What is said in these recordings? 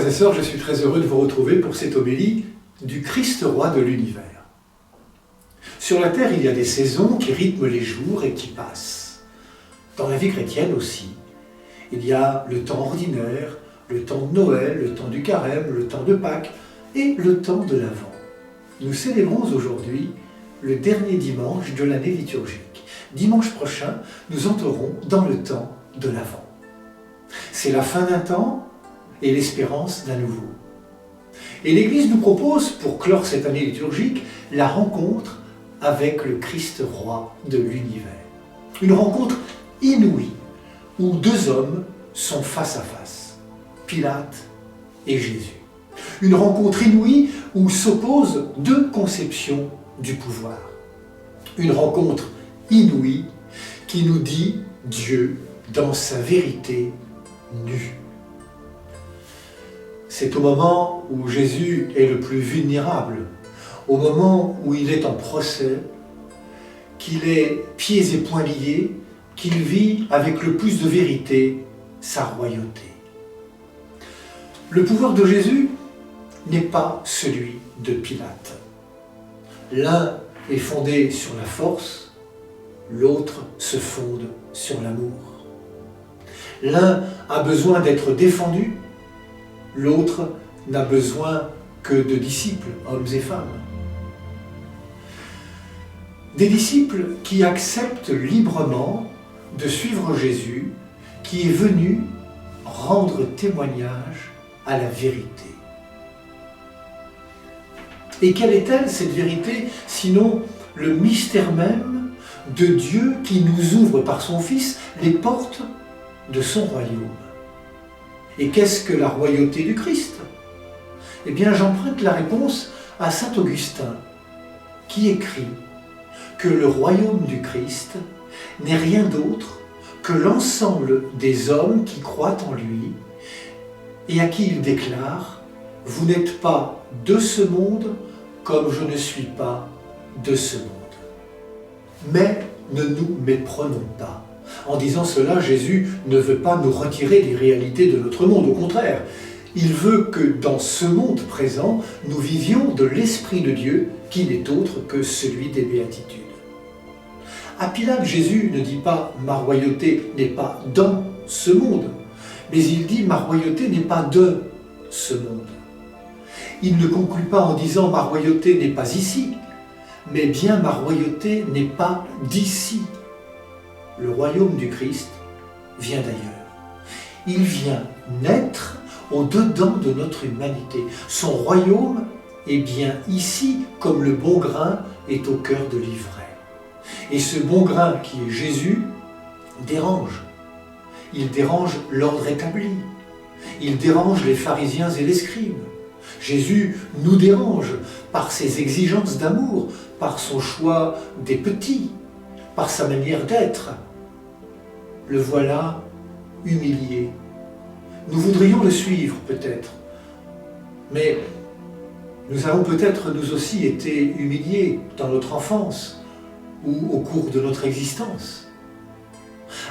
et sœurs, je suis très heureux de vous retrouver pour cette homélie du Christ roi de l'univers. Sur la terre, il y a des saisons qui rythment les jours et qui passent. Dans la vie chrétienne aussi, il y a le temps ordinaire, le temps de Noël, le temps du carême, le temps de Pâques et le temps de l'Avent. Nous célébrons aujourd'hui le dernier dimanche de l'année liturgique. Dimanche prochain, nous entrerons dans le temps de l'Avent. C'est la fin d'un temps et l'espérance d'un nouveau. Et l'Église nous propose, pour clore cette année liturgique, la rencontre avec le Christ roi de l'univers. Une rencontre inouïe, où deux hommes sont face à face, Pilate et Jésus. Une rencontre inouïe où s'opposent deux conceptions du pouvoir. Une rencontre inouïe qui nous dit Dieu dans sa vérité nue. C'est au moment où Jésus est le plus vulnérable, au moment où il est en procès, qu'il est pieds et poings liés, qu'il vit avec le plus de vérité sa royauté. Le pouvoir de Jésus n'est pas celui de Pilate. L'un est fondé sur la force, l'autre se fonde sur l'amour. L'un a besoin d'être défendu, l'autre n'a besoin que de disciples, hommes et femmes. Des disciples qui acceptent librement de suivre Jésus, qui est venu rendre témoignage à la vérité. Et quelle est-elle, cette vérité, sinon le mystère même de Dieu qui nous ouvre par son Fils les portes de son royaume? Et qu'est-ce que la royauté du Christ? Eh bien, j'emprunte la réponse à saint Augustin, qui écrit que le royaume du Christ n'est rien d'autre que l'ensemble des hommes qui croient en lui et à qui il déclare « Vous n'êtes pas de ce monde comme je ne suis pas de ce monde ». Mais ne nous méprenons pas. En disant cela, Jésus ne veut pas nous retirer des réalités de notre monde. Au contraire, il veut que dans ce monde présent, nous vivions de l'Esprit de Dieu qui n'est autre que celui des béatitudes. À Pilate, Jésus ne dit pas « ma royauté n'est pas dans ce monde », mais il dit « ma royauté n'est pas de ce monde ». Il ne conclut pas en disant « ma royauté n'est pas ici », mais bien « ma royauté n'est pas d'ici ». Le royaume du Christ vient d'ailleurs. Il vient naître au-dedans de notre humanité. Son royaume est bien ici, comme le bon grain est au cœur de l'ivraie. Et ce bon grain qui est Jésus dérange. Il dérange l'ordre établi. Il dérange les pharisiens et les scribes. Jésus nous dérange par ses exigences d'amour, par son choix des petits, par sa manière d'être. Le voilà humilié. Nous voudrions le suivre peut-être, mais nous avons peut-être nous aussi été humiliés dans notre enfance ou au cours de notre existence.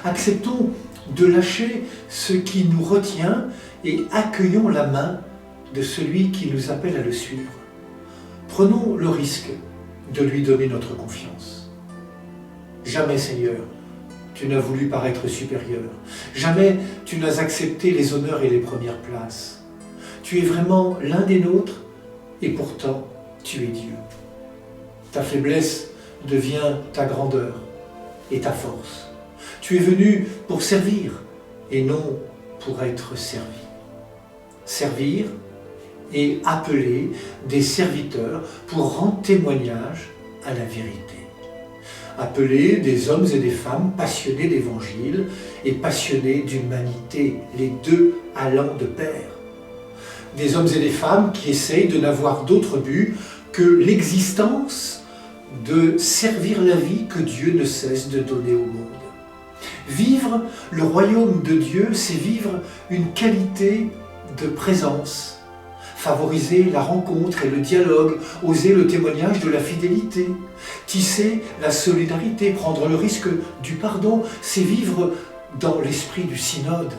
Acceptons de lâcher ce qui nous retient et accueillons la main de celui qui nous appelle à le suivre. Prenons le risque de lui donner notre confiance. Jamais, Seigneur, tu n'as voulu paraître supérieur. Jamais tu n'as accepté les honneurs et les premières places. Tu es vraiment l'un des nôtres et pourtant tu es Dieu. Ta faiblesse devient ta grandeur et ta force. Tu es venu pour servir et non pour être servi. Servir et appeler des serviteurs pour rendre témoignage à la vérité. Appeler des hommes et des femmes passionnés d'évangile et passionnés d'humanité, les deux allant de pair. Des hommes et des femmes qui essayent de n'avoir d'autre but que l'existence de servir la vie que Dieu ne cesse de donner au monde. Vivre le royaume de Dieu, c'est vivre une qualité de présence, favoriser la rencontre et le dialogue, oser le témoignage de la fidélité, tisser la solidarité, prendre le risque du pardon, c'est vivre dans l'esprit du synode.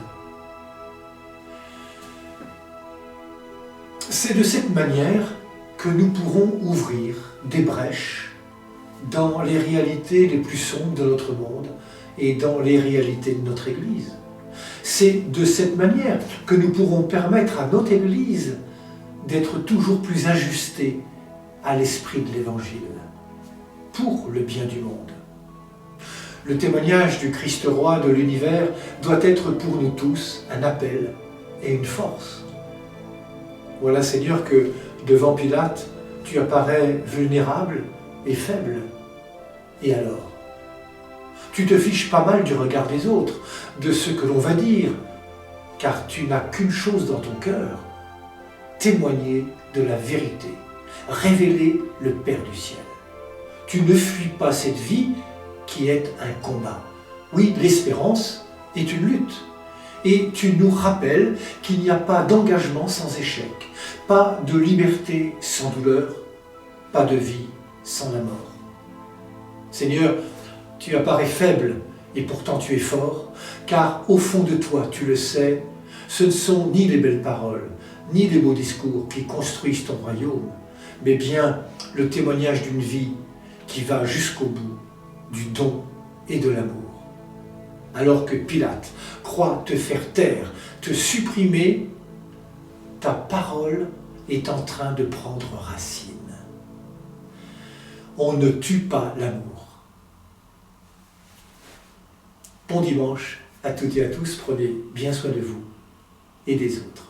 C'est de cette manière que nous pourrons ouvrir des brèches dans les réalités les plus sombres de notre monde et dans les réalités de notre Église. C'est de cette manière que nous pourrons permettre à notre Église d'être toujours plus ajustée à l'esprit de l'Évangile, pour le bien du monde. Le témoignage du Christ roi de l'univers doit être pour nous tous un appel et une force. Voilà, Seigneur, que devant Pilate, tu apparais vulnérable et faible. Et alors? Tu te fiches pas mal du regard des autres, de ce que l'on va dire, car tu n'as qu'une chose dans ton cœur, témoigner de la vérité, révéler le Père du ciel. Tu ne fuis pas cette vie qui est un combat. Oui, l'espérance est une lutte. Et tu nous rappelles qu'il n'y a pas d'engagement sans échec, pas de liberté sans douleur, pas de vie sans la mort. Seigneur, tu apparais faible et pourtant tu es fort, car au fond de toi, tu le sais, ce ne sont ni les belles paroles, ni les beaux discours qui construisent ton royaume, mais bien le témoignage d'une vie qui va jusqu'au bout du don et de l'amour. Alors que Pilate croit te faire taire, te supprimer, ta parole est en train de prendre racine. On ne tue pas l'amour. Bon dimanche à toutes et à tous, prenez bien soin de vous et des autres.